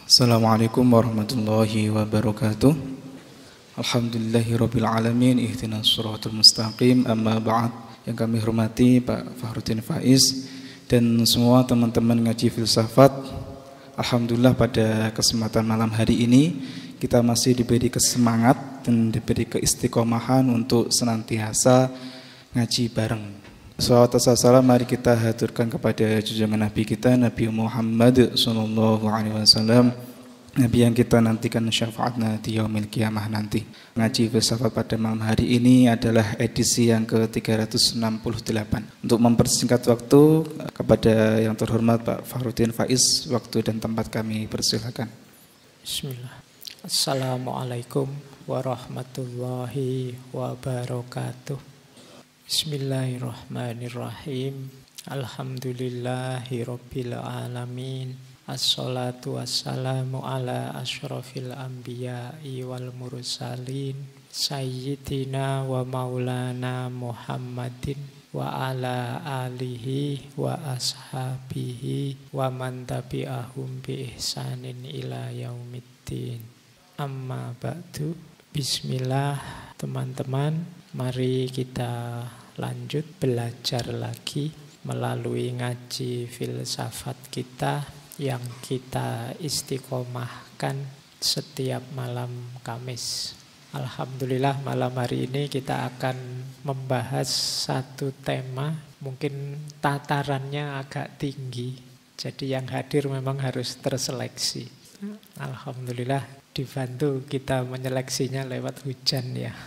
Assalamualaikum warahmatullahi wabarakatuh. Alhamdulillahirabbil alamin, ihdinas shiratal mustaqim, amma ba'd. Yang kami hormati Pak Fahrudin Faiz dan semua teman-teman ngaji filsafat. Alhamdulillah pada kesempatan malam hari ini kita masih diberi kesemangat dan diberi keistiqomahan untuk senantiasa ngaji bareng. Salawat dan salam mari kita haturkan kepada junjungan Nabi kita Nabi Muhammad sallallahu alaihi wasallam, Nabi yang kita nantikan syafaatnya di yaumil qiyamah nanti. Ngaji filsafat pada malam hari ini adalah edisi yang ke-368. Untuk mempersingkat waktu, kepada yang terhormat Pak Fahrudin Faiz, waktu dan tempat kami persilakan. Bismillah. Assalamualaikum warahmatullahi wabarakatuh. Bismillahirrahmanirrahim. Alhamdulillahirabbil alamin. Assalatu wassalamu ala asyrafil anbiya'i wal mursalin sayyidina wa maulana Muhammadin wa ala alihi wa ashabihi wa man tabi'ahum bi ihsanin ila yaumiddin. Amma ba'du. Bismillah teman-teman, mari kita lanjut belajar lagi melalui ngaji filsafat kita yang kita istiqomahkan setiap malam Kamis. Alhamdulillah malam hari ini kita akan membahas satu tema, mungkin tatarannya agak tinggi, jadi yang hadir memang harus terseleksi. Alhamdulillah dibantu kita menyeleksinya lewat hujan ya.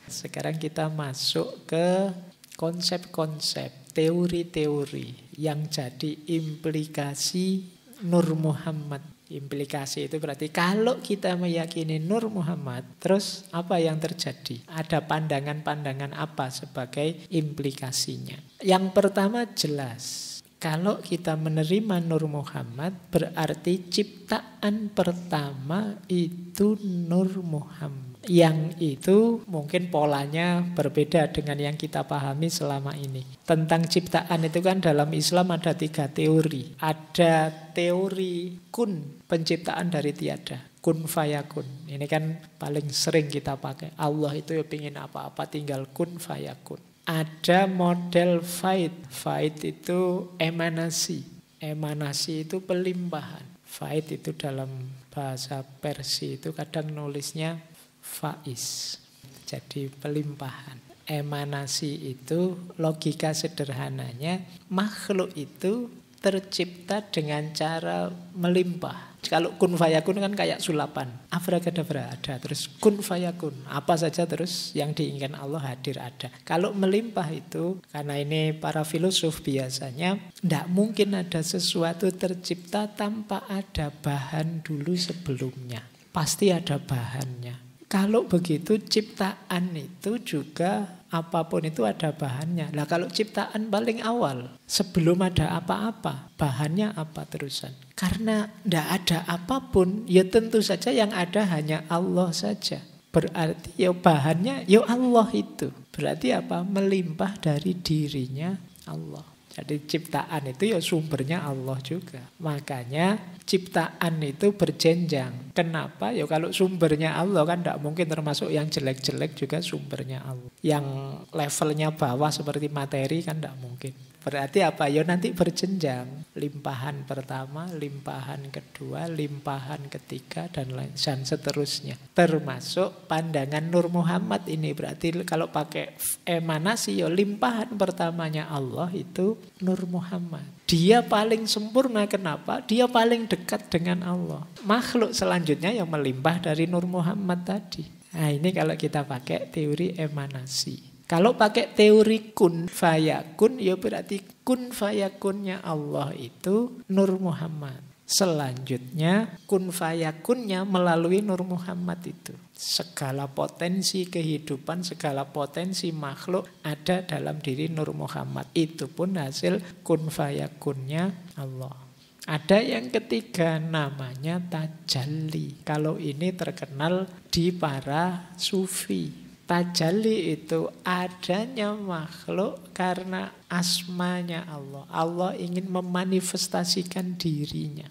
Sekarang kita masuk ke konsep-konsep, teori-teori yang jadi implikasi Nur Muhammad. Implikasi itu berarti kalau kita meyakini Nur Muhammad, terus apa yang terjadi? Ada pandangan-pandangan apa sebagai implikasinya? Yang pertama jelas, kalau kita menerima Nur Muhammad, berarti ciptaan pertama itu Nur Muhammad. Yang itu mungkin polanya berbeda dengan yang kita pahami selama ini. Tentang ciptaan itu kan dalam Islam ada 3 teori. Ada teori kun, penciptaan dari tiada. Kun fayakun. Ini kan paling sering kita pakai. Allah itu ya pengen apa-apa tinggal kun fayakun. Ada model faid. Faid itu emanasi. Emanasi itu pelimpahan. Faid itu dalam bahasa Persia itu kadang nulisnya faiz. Jadi pelimpahan. Emanasi itu logika sederhananya makhluk itu tercipta dengan cara melimpah. Kalau kun fayakun kan kayak sulapan. Abrakadabra ada, terus kun fayakun. Apa saja terus yang diinginkan Allah hadir ada. Kalau melimpah itu, karena ini para filosof biasanya, tidak mungkin ada sesuatu tercipta tanpa ada bahan dulu sebelumnya. Pasti ada bahannya. Kalau begitu ciptaan itu juga apapun itu ada bahannya. Nah kalau ciptaan paling awal sebelum ada apa-apa, bahannya apa terusan? Karena tidak ada apapun, ya tentu saja yang ada hanya Allah saja. Berarti ya bahannya ya Allah itu. Berarti apa? Melimpah dari dirinya Allah. Jadi ciptaan itu ya sumbernya Allah juga. Makanya ciptaan itu berjenjang. Kenapa? Ya kalau sumbernya Allah kan tidak mungkin termasuk yang jelek-jelek juga sumbernya Allah. Yang levelnya bawah seperti materi kan tidak mungkin. Berarti apa? Ya nanti berjenjang. Limpahan pertama, limpahan kedua, limpahan ketiga, dan seterusnya. Termasuk pandangan Nur Muhammad ini. Berarti kalau pakai emanasi, ya limpahan pertamanya Allah itu Nur Muhammad. Dia paling sempurna, kenapa? Dia paling dekat dengan Allah. Makhluk selanjutnya yang melimpah dari Nur Muhammad tadi. Nah ini kalau kita pakai teori emanasi. Kalau pakai teori kun fayakun, ya berarti kun fayakunnya Allah itu Nur Muhammad. Selanjutnya kun fayakunnya melalui Nur Muhammad itu. Segala potensi kehidupan, segala potensi makhluk ada dalam diri Nur Muhammad. Itu pun hasil kun fayakunnya Allah. Ada yang ketiga namanya tajalli. Kalau ini terkenal di para sufi. Tajalli itu adanya makhluk karena asmanya Allah. Allah ingin memanifestasikan dirinya.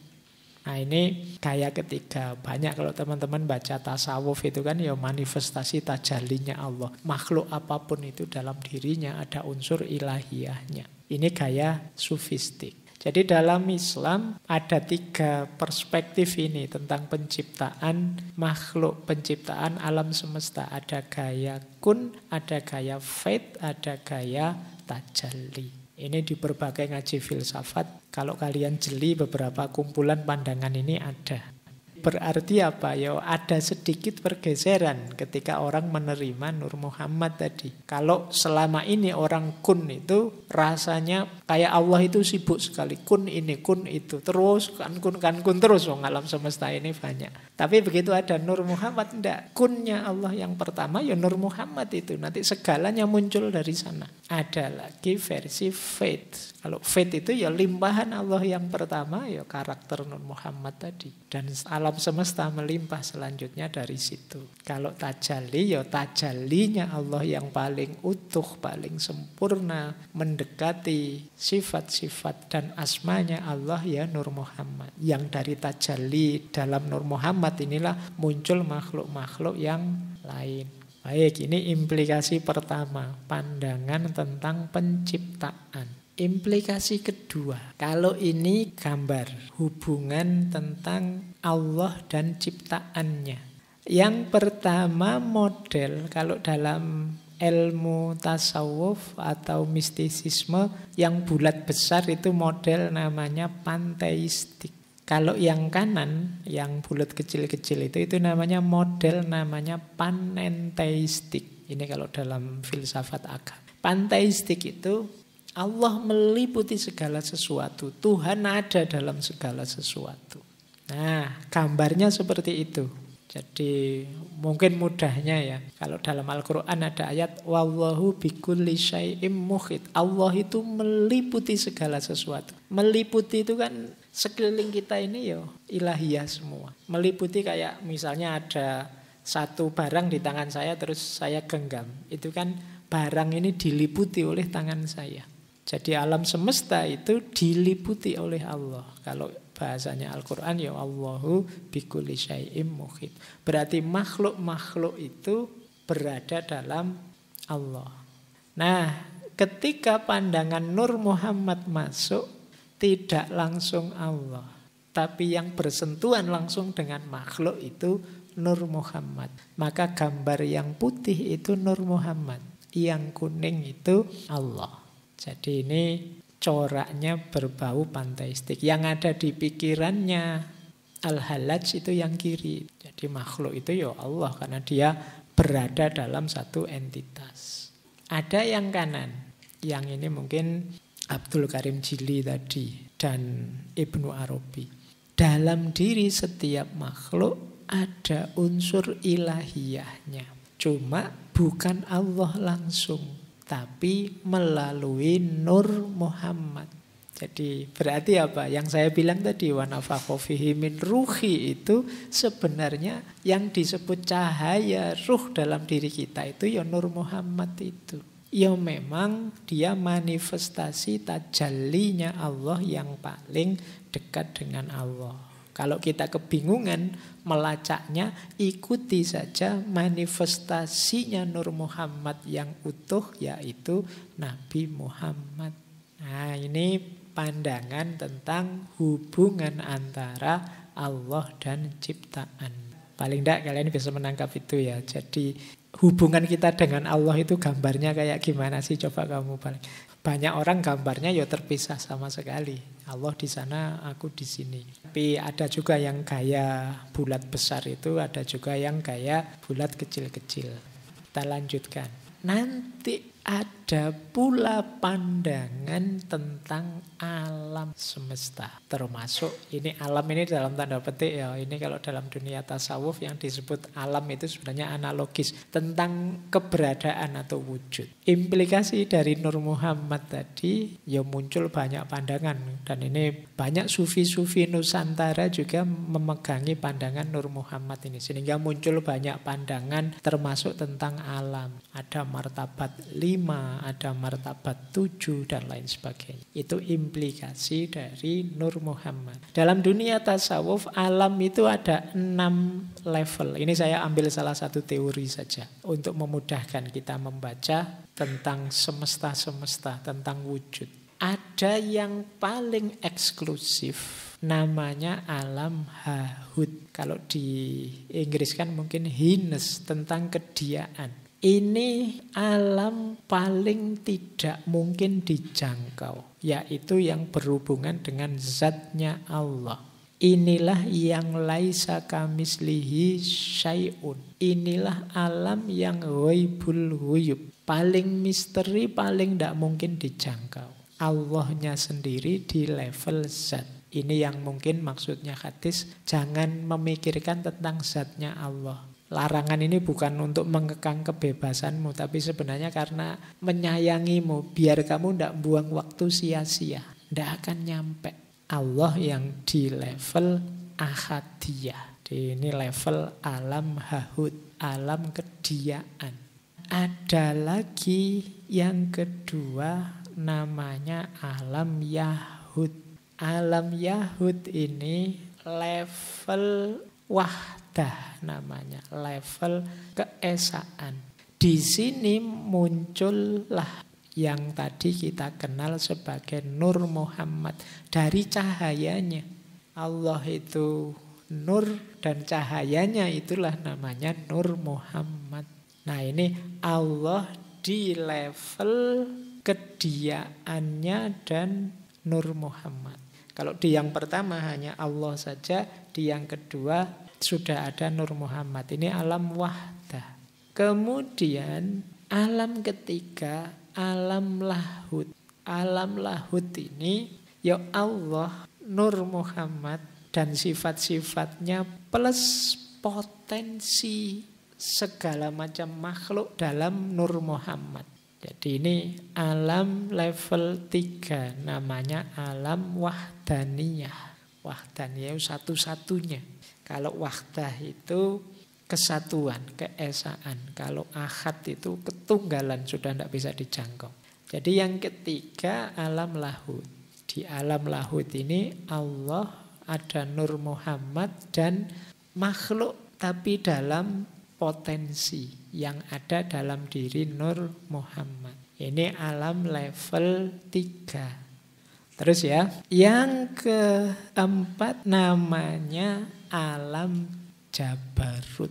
Nah ini gaya ketiga. Banyak kalau teman-teman baca tasawuf itu kan ya manifestasi tajallinya Allah. Makhluk apapun itu dalam dirinya ada unsur ilahiyahnya. Ini gaya sufistik. Jadi dalam Islam ada 3 perspektif ini tentang penciptaan makhluk, penciptaan alam semesta. Ada gaya kun, ada gaya faith, ada gaya tajalli. Ini di berbagai ngaji filsafat. Kalau kalian jeli beberapa kumpulan pandangan ini ada. Berarti apa? Ya ada sedikit pergeseran ketika orang menerima Nur Muhammad tadi. Kalau selama ini orang kun itu rasanya kayak Allah itu sibuk sekali. Kun ini, kun itu. Terus kan kun terus. Alam semesta ini banyak. Tapi begitu ada Nur Muhammad, enggak. Kunnya Allah yang pertama ya Nur Muhammad itu. Nanti segalanya muncul dari sana. Ada lagi versi faith. Kalau faith itu ya limpahan Allah yang pertama, ya karakter Nur Muhammad tadi. Dan alam semesta melimpah selanjutnya dari situ. Kalau tajalli, ya tajallinya Allah yang paling utuh, paling sempurna, mendekati sifat-sifat dan asmanya Allah ya Nur Muhammad. Yang dari tajalli dalam Nur Muhammad inilah muncul makhluk-makhluk yang lain. Baik, ini implikasi pertama, pandangan tentang penciptaan. Implikasi kedua, kalau ini gambar hubungan tentang Allah dan ciptaannya. Yang pertama model, kalau dalam ilmu tasawuf atau mistisisme yang bulat besar itu model namanya panteistik. Kalau yang kanan, yang bulat kecil-kecil itu namanya model namanya panenteistik. Ini kalau dalam filsafat agama. Panteistik itu Allah meliputi segala sesuatu. Tuhan ada dalam segala sesuatu. Nah, gambarnya seperti itu. Jadi mungkin mudahnya ya. Kalau dalam Al-Quran ada ayat wallahu bikulli syai'im muhit. Allah itu meliputi segala sesuatu. Meliputi itu kan sekeliling kita ini ya ilahiyah semua. Meliputi kayak misalnya ada satu barang di tangan saya terus saya genggam. Itu kan barang ini diliputi oleh tangan saya. Jadi alam semesta itu diliputi oleh Allah. Kalau bahasanya Al-Quran ya Allahu bikulli syai'im muhit. Berarti makhluk-makhluk itu berada dalam Allah. Nah, ketika pandangan Nur Muhammad masuk, tidak langsung Allah, tapi yang bersentuhan langsung dengan makhluk itu Nur Muhammad. Maka gambar yang putih itu Nur Muhammad, yang kuning itu Allah. Jadi ini coraknya berbau panteistik. Yang ada di pikirannya Al-Hallaj itu yang kiri. Jadi makhluk itu ya Allah karena dia berada dalam satu entitas. Ada yang kanan. Yang ini mungkin Abdul Karim Jili tadi dan Ibnu Arabi. Dalam diri setiap makhluk ada unsur ilahiyahnya. Cuma bukan Allah langsung, tapi melalui Nur Muhammad. Jadi berarti apa? Yang saya bilang tadi wa nafakha fihi min ruhi itu sebenarnya yang disebut cahaya ruh dalam diri kita itu ya Nur Muhammad itu. Ya memang dia manifestasi tajallinya Allah yang paling dekat dengan Allah. Kalau kita kebingungan melacaknya, ikuti saja manifestasinya Nur Muhammad yang utuh, yaitu Nabi Muhammad. Nah, ini pandangan tentang hubungan antara Allah dan ciptaan. Paling tidak kalian bisa menangkap itu ya. Jadi hubungan kita dengan Allah itu gambarnya kayak gimana sih? Coba kamu balik. Banyak orang gambarnya ya terpisah sama sekali. Allah di sana, aku di sini. Tapi ada juga yang gaya bulat besar itu, ada juga yang gaya bulat kecil-kecil. Kita lanjutkan. Nanti ada pula pandangan tentang alam semesta. Termasuk ini alam ini dalam tanda petik ya. Ini kalau dalam dunia tasawuf yang disebut alam itu sebenarnya analogis tentang keberadaan atau wujud. Implikasi dari Nur Muhammad tadi ya muncul banyak pandangan. Dan ini banyak sufi-sufi Nusantara juga memegangi pandangan Nur Muhammad ini. Sehingga muncul banyak pandangan termasuk tentang alam. Ada martabat 5, ada martabat 7 dan lain sebagainya. Itu implikasi dari Nur Muhammad. Dalam dunia tasawuf, alam itu ada 6 level. Ini saya ambil salah satu teori saja untuk memudahkan kita membaca tentang semesta-semesta, tentang wujud. Ada yang paling eksklusif, namanya alam hahud. Kalau di Inggris kan mungkin hines, tentang kediaan. Ini alam paling tidak mungkin dijangkau, yaitu yang berhubungan dengan zatnya Allah. Inilah yang laisa kamislihi syai'un. Inilah alam yang ghaibul ghuyub. Paling misteri, paling tidak mungkin dijangkau. Allahnya sendiri di level zat. Ini yang mungkin maksudnya hadis, jangan memikirkan tentang zatnya Allah. Larangan ini bukan untuk mengekang kebebasanmu, tapi sebenarnya karena menyayangimu, biar kamu tidak buang waktu sia-sia. Tidak akan nyampe. Allah yang di level ahadiyah. Ini level alam hahud, alam kediaan. Ada lagi yang kedua, namanya alam yahud. Alam yahud ini level wahdah namanya, level keesaan. Di sini muncullah yang tadi kita kenal sebagai Nur Muhammad. Dari cahayanya, Allah itu nur dan cahayanya itulah namanya Nur Muhammad. Nah ini Allah di level kediaannya dan Nur Muhammad. Kalau di yang pertama hanya Allah saja, di yang kedua sudah ada Nur Muhammad. Ini alam wahdah. Kemudian alam ketiga, alam lahud. Alam lahud ini ya Allah, Nur Muhammad dan sifat-sifatnya plus potensi segala macam makhluk dalam Nur Muhammad. Jadi ini alam level 3, namanya alam wahdaniyah. Wahdaniyah satu-satunya. Kalau wahdah itu kesatuan, keesaan. Kalau ahad itu ketunggalan, sudah tidak bisa dijangkau. Jadi yang ketiga alam lahud. Di alam lahud ini Allah, ada Nur Muhammad dan makhluk, tapi dalam potensi yang ada dalam diri Nur Muhammad. Ini alam level 3. Terus ya, yang keempat namanya alam Jabarut.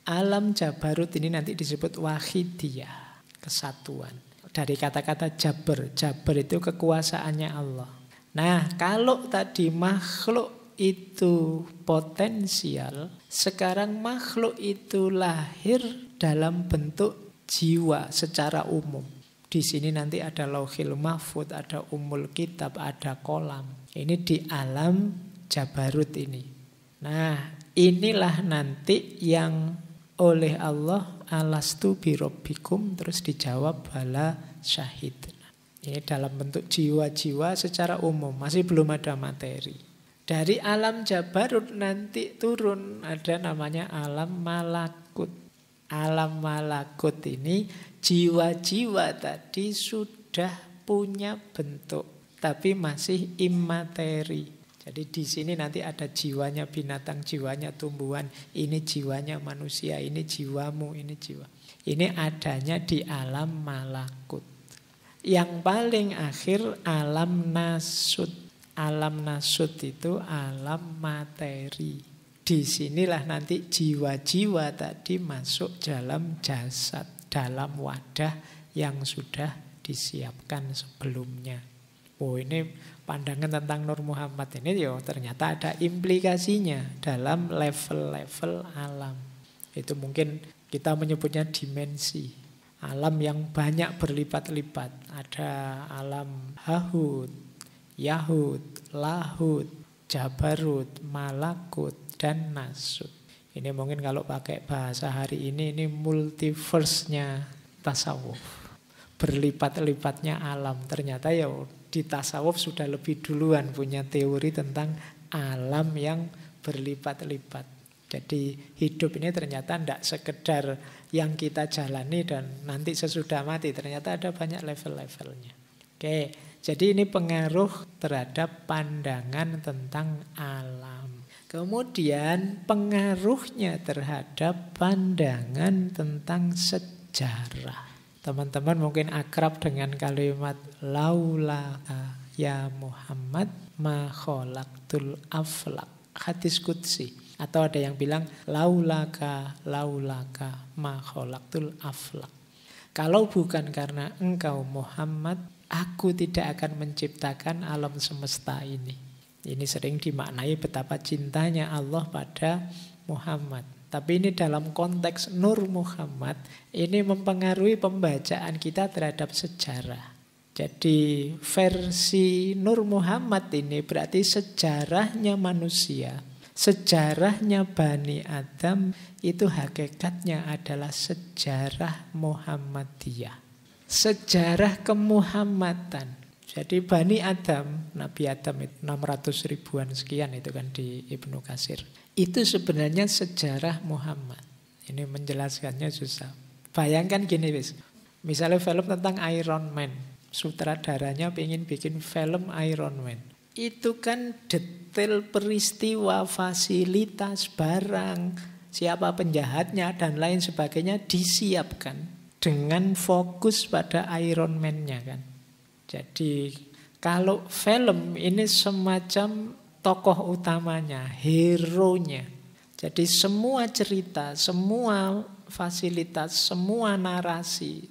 Alam Jabarut ini nanti disebut wahidiyah, kesatuan. Dari kata-kata Jabar. Jabar itu kekuasaannya Allah. Nah, kalau tadi makhluk itu potensial, sekarang makhluk itu lahir dalam bentuk jiwa secara umum. Di sini nanti ada lauhil mahfud, ada umul kitab, ada kolam. Ini di alam Jabarut ini. Nah, inilah nanti yang oleh Allah, alastu birabbikum, terus dijawab bala syahid. Ini dalam bentuk jiwa-jiwa secara umum, masih belum ada materi. Dari alam Jabarut nanti turun, ada namanya alam malakut. Alam malakut ini jiwa-jiwa tadi sudah punya bentuk, tapi masih immateri. Jadi di sini nanti ada jiwanya binatang, jiwanya tumbuhan, ini jiwanya manusia, ini jiwamu, ini jiwa. Ini adanya di alam malakut. Yang paling akhir alam nasut. Alam nasut itu alam materi. Di sinilah nanti jiwa-jiwa tadi masuk dalam jasad, dalam wadah yang sudah disiapkan sebelumnya. Oh, ini pandangan tentang Nur Muhammad ini ternyata ada implikasinya dalam level-level alam. Itu mungkin kita menyebutnya dimensi. Alam yang banyak berlipat-lipat. Ada alam hahud, yahud, lahud, jabarut, malakut, dan nasut. Ini mungkin kalau pakai bahasa hari ini multiverse-nya tasawuf. Berlipat-lipatnya alam. Ternyata di tasawuf sudah lebih duluan punya teori tentang alam yang berlipat-lipat. Jadi hidup ini ternyata tidak sekedar yang kita jalani dan nanti sesudah mati. Ternyata ada banyak level-levelnya. Oke, jadi ini pengaruh terhadap pandangan tentang alam. Kemudian pengaruhnya terhadap pandangan tentang sejarah. Teman-teman mungkin akrab dengan kalimat laula ya Muhammad ma khalaqtul aflaq. Hadis qudsi. Atau ada yang bilang laulaka ma khalaqtul aflaq. Kalau bukan karena engkau Muhammad, aku tidak akan menciptakan alam semesta ini. Ini sering dimaknai betapa cintanya Allah pada Muhammad. Tapi ini dalam konteks Nur Muhammad, ini mempengaruhi pembacaan kita terhadap sejarah. Jadi versi Nur Muhammad ini berarti sejarahnya manusia, sejarahnya Bani Adam itu hakikatnya adalah sejarah Muhammadiyah. Sejarah kemuhammadan. Jadi Bani Adam, Nabi Adam itu 600 ribuan sekian itu kan di Ibnu Katsir. Itu sebenarnya sejarah Muhammad. Ini menjelaskannya susah. Bayangkan gini wis. Misalnya film tentang Iron Man. Sutradaranya pengen bikin film Iron Man. Itu kan detail peristiwa, fasilitas, barang, siapa penjahatnya dan lain sebagainya disiapkan dengan fokus pada Iron Man-nya kan. Jadi kalau film ini semacam tokoh utamanya, hero-nya. Jadi semua cerita, semua fasilitas, semua narasi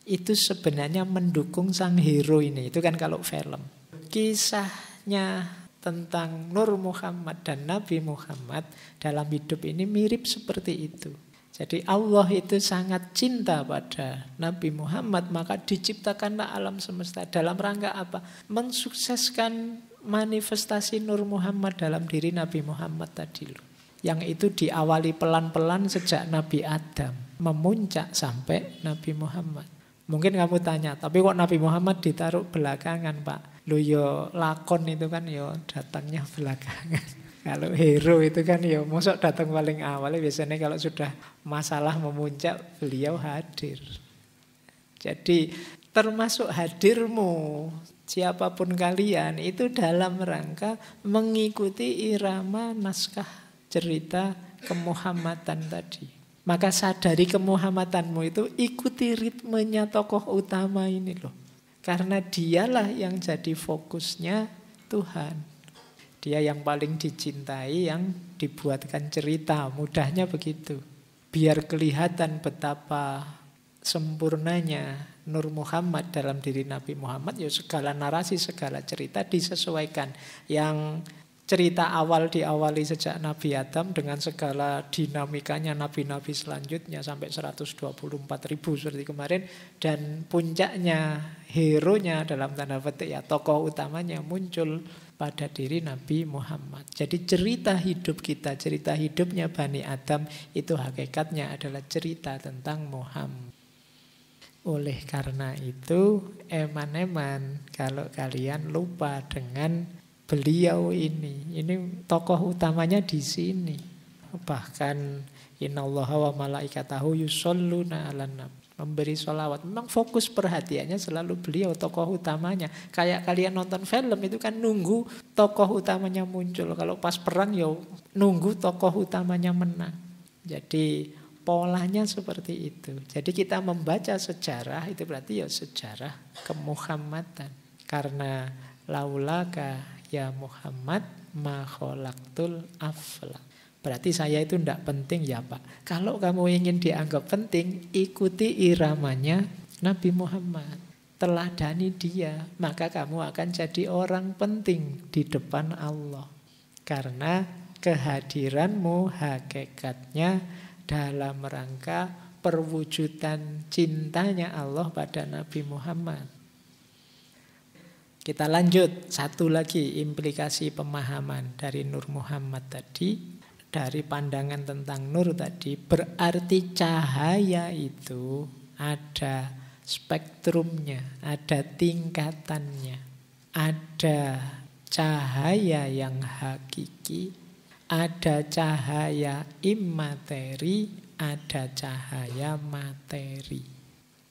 itu sebenarnya mendukung sang hero ini. Itu kan kalau film. Kisahnya tentang Nur Muhammad dan Nabi Muhammad dalam hidup ini mirip seperti itu. Jadi Allah itu sangat cinta pada Nabi Muhammad, maka diciptakanlah alam semesta. Dalam rangka apa? Mensukseskan manifestasi Nur Muhammad dalam diri Nabi Muhammad tadi loh. Yang itu diawali pelan-pelan sejak Nabi Adam, memuncak sampai Nabi Muhammad. Mungkin kamu tanya, tapi kok Nabi Muhammad ditaruh belakangan Pak? Loh yo lakon itu kan yo datangnya belakangan. Kalau hero itu kan ya mosok datang paling awal. Biasanya kalau sudah masalah memuncak beliau hadir. Jadi termasuk hadirmu siapapun kalian itu dalam rangka mengikuti irama naskah cerita kemuhammadan tadi. Maka sadari kemuhammadanmu itu ikuti ritmenya tokoh utama ini loh. Karena dialah yang jadi fokusnya Tuhan. Dia yang paling dicintai, yang dibuatkan cerita. Mudahnya begitu. Biar kelihatan betapa sempurnanya Nur Muhammad dalam diri Nabi Muhammad, ya segala narasi, segala cerita disesuaikan. Yang cerita awal diawali sejak Nabi Adam dengan segala dinamikanya nabi-nabi selanjutnya sampai 124 ribu seperti kemarin. Dan puncaknya, hero-nya dalam tanda petik ya tokoh utamanya muncul pada diri Nabi Muhammad. Jadi cerita hidup kita, cerita hidupnya Bani Adam itu hakikatnya adalah cerita tentang Muhammad. Oleh karena itu, eman-eman kalau kalian lupa dengan beliau ini. Ini tokoh utamanya di sini. Bahkan innallaha wa malaikatahu yusholluna 'alan nabi. Memberi sholawat. Memang fokus perhatiannya selalu beliau, tokoh utamanya. Kayak kalian nonton film itu kan nunggu tokoh utamanya muncul. Kalau pas perang ya nunggu tokoh utamanya menang. Jadi polanya seperti itu. Jadi kita membaca sejarah itu berarti ya sejarah kemuhammadan. Karena laulaka ya Muhammad ma khalaqtul aflaq. Berarti saya itu tidak penting ya Pak. Kalau kamu ingin dianggap penting, ikuti iramanya Nabi Muhammad. Teladani dia, maka kamu akan jadi orang penting di depan Allah. Karena kehadiranmu hakikatnya dalam rangka perwujudan cintanya Allah pada Nabi Muhammad. Kita lanjut, satu lagi implikasi pemahaman dari Nur Muhammad tadi. Dari pandangan tentang nur tadi, berarti cahaya itu ada spektrumnya, ada tingkatannya. Ada cahaya yang hakiki, Ada cahaya imateri, ada cahaya materi.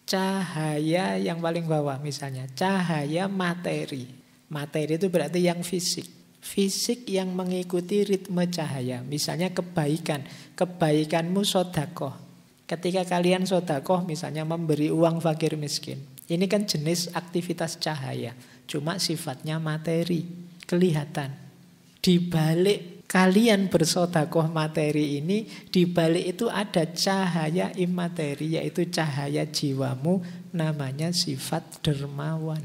Cahaya yang paling bawah misalnya, cahaya materi. Materi itu berarti yang fisik. Fisik yang mengikuti ritme cahaya. Misalnya kebaikan. Kebaikanmu sedekah. Ketika kalian sedekah misalnya memberi uang fakir miskin. Ini kan jenis aktivitas cahaya. Cuma sifatnya materi. Kelihatan. Di balik kalian bersedekah materi ini, di balik itu ada cahaya imateri, yaitu cahaya jiwamu, namanya sifat dermawan.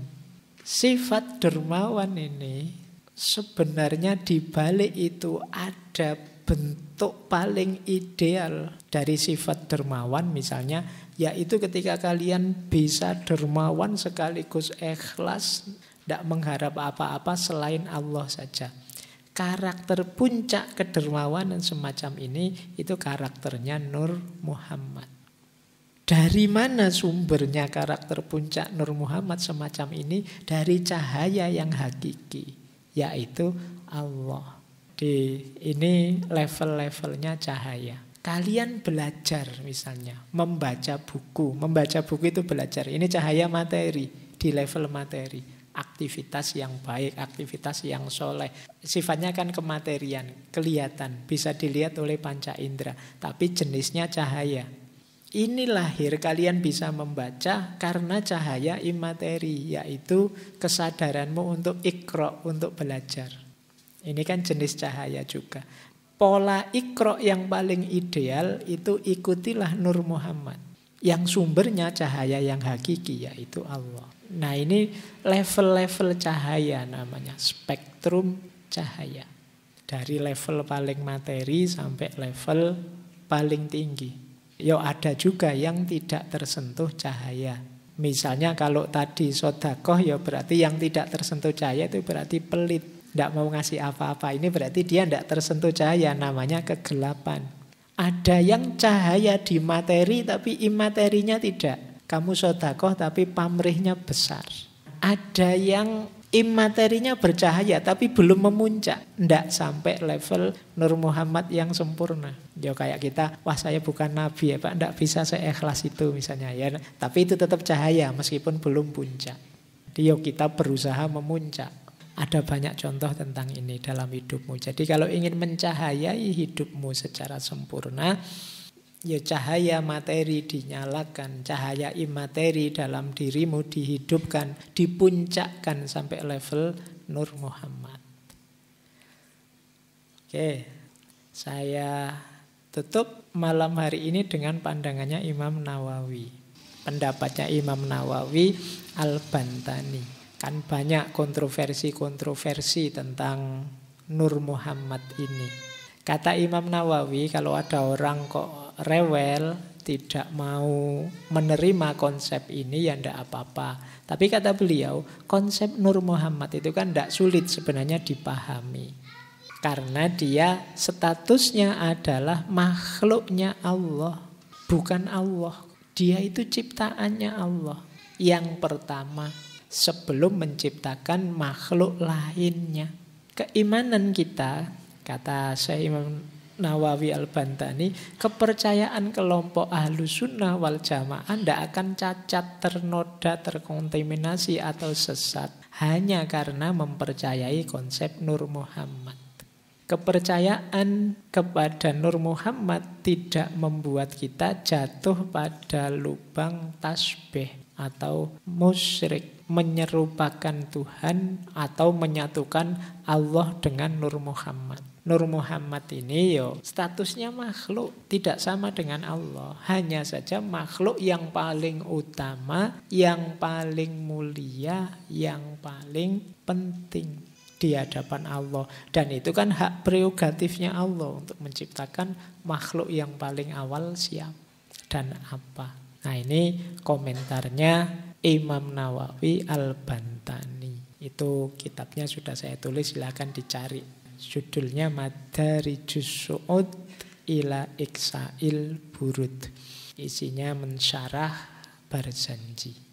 Sifat dermawan ini sebenarnya di balik itu ada bentuk paling ideal dari sifat dermawan misalnya, yaitu ketika kalian bisa dermawan sekaligus ikhlas, tidak mengharap apa-apa selain Allah saja. Karakter puncak kedermawanan semacam ini itu karakternya Nur Muhammad. Dari mana sumbernya karakter puncak Nur Muhammad semacam ini? Dari cahaya yang hakiki, yaitu Allah. Ini level-levelnya cahaya. Kalian belajar misalnya, membaca buku. Membaca buku itu belajar. Ini cahaya materi, di level materi. Aktivitas yang baik, aktivitas yang soleh. Sifatnya kan kematerian, kelihatan, bisa dilihat oleh panca indera. Tapi jenisnya cahaya. Ini lahir kalian bisa membaca karena cahaya imateri, yaitu kesadaranmu untuk ikro, untuk belajar. Ini kan jenis cahaya juga. Pola ikro yang paling ideal itu ikutilah Nur Muhammad. Yang sumbernya cahaya yang hakiki, yaitu Allah. Nah ini level-level cahaya namanya, spektrum cahaya. Dari level paling materi sampai level paling tinggi. Ya ada juga yang tidak tersentuh cahaya. Misalnya kalau tadi sedekah, ya berarti yang tidak tersentuh cahaya itu berarti pelit. Tidak mau ngasih apa-apa, ini berarti dia tidak tersentuh cahaya, namanya kegelapan. Ada yang cahaya di materi tapi imaterinya tidak. Kamu sedekah tapi pamrihnya besar. Ada yang imaterinya bercahaya tapi belum memuncak. Tidak sampai level Nur Muhammad yang sempurna. Ya kayak kita, wah saya bukan nabi ya Pak, tidak bisa seikhlas itu misalnya ya. Tapi itu tetap cahaya meskipun belum puncak. Jadi kita berusaha memuncak. Ada banyak contoh tentang ini dalam hidupmu. Jadi kalau ingin mencahayai hidupmu secara sempurna, ya cahaya materi dinyalakan, cahaya imateri dalam dirimu dihidupkan, dipuncakkan sampai level Nur Muhammad. Oke, saya tutup malam hari ini dengan pandangannya Imam Nawawi. Pendapatnya Imam Nawawi Al-Bantani. Kan banyak kontroversi tentang Nur Muhammad ini. Kata Imam Nawawi, kalau ada orang kok rewel, tidak mau menerima konsep ini, ya tidak apa-apa. Tapi kata beliau, konsep Nur Muhammad itu kan tidak sulit sebenarnya dipahami. Karena dia statusnya adalah makhluknya Allah, bukan Allah. Dia itu ciptaannya Allah. Yang pertama, sebelum menciptakan makhluk lainnya. Keimanan kita, kata Syekh Imam Nawawi Al-Bantani, kepercayaan kelompok Ahlus Sunnah wal Jamaah tidak akan cacat, ternoda, terkontaminasi atau sesat hanya karena mempercayai konsep Nur Muhammad. Kepercayaan kepada Nur Muhammad tidak membuat kita jatuh pada lubang tasbih atau musyrik, menyerupakan Tuhan atau menyatukan Allah dengan Nur Muhammad. Nur Muhammad ini statusnya makhluk, tidak sama dengan Allah. Hanya saja makhluk yang paling utama, yang paling mulia, yang paling penting di hadapan Allah. Dan itu kan hak prerogatifnya Allah untuk menciptakan makhluk yang paling awal siapa dan apa. Nah ini komentarnya Imam Nawawi Al-Bantani. Itu kitabnya sudah saya tulis, silakan dicari. Judulnya Madarijus Su'ud ila Iksa'il Burud. Isinya mensyarah Barzanji.